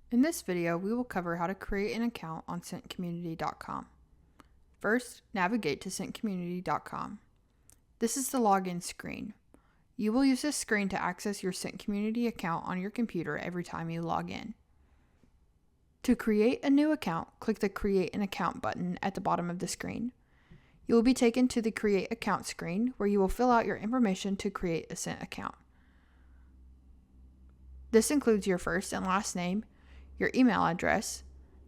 In this video, we will cover how to create an account on scentcommunity.com. First, navigate to scentcommunity.com. This is the login screen. You will use this screen to access your Scent Community account on your computer every time you log in. To create a new account, click the Create an Account button at the bottom of the screen. You will be taken to the Create Account screen where you will fill out your information to create a Scent account. This includes your first and last name, your email address,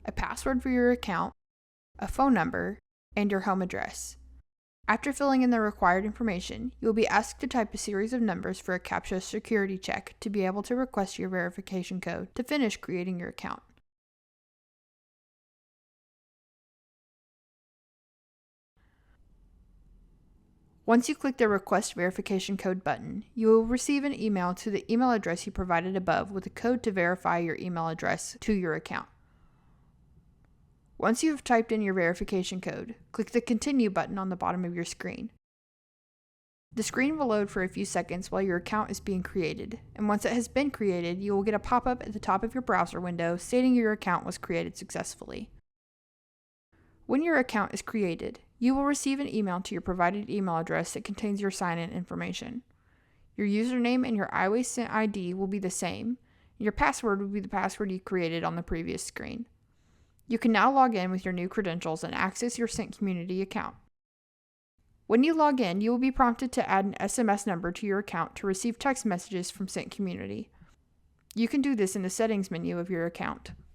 a password for your account, a phone number, and your home address. After filling in the required information, you will be asked to type a series of numbers for a CAPTCHA security check to be able to request your verification code to finish creating your account. Once you click the Request Verification Code button, you will receive an email to the email address you provided above with a code to verify your email address to your account. Once you have typed in your verification code, click the Continue button on the bottom of your screen. The screen will load for a few seconds while your account is being created, and once it has been created, you will get a pop-up at the top of your browser window stating your account was created successfully. When your account is created, you will receive an email to your provided email address that contains your sign-in information. Your username and your iWay Scent ID will be the same, and your password will be the password you created on the previous screen. You can now log in with your new credentials and access your Scent Community account. When you log in, you will be prompted to add an SMS number to your account to receive text messages from Scent Community. You can do this in the settings menu of your account.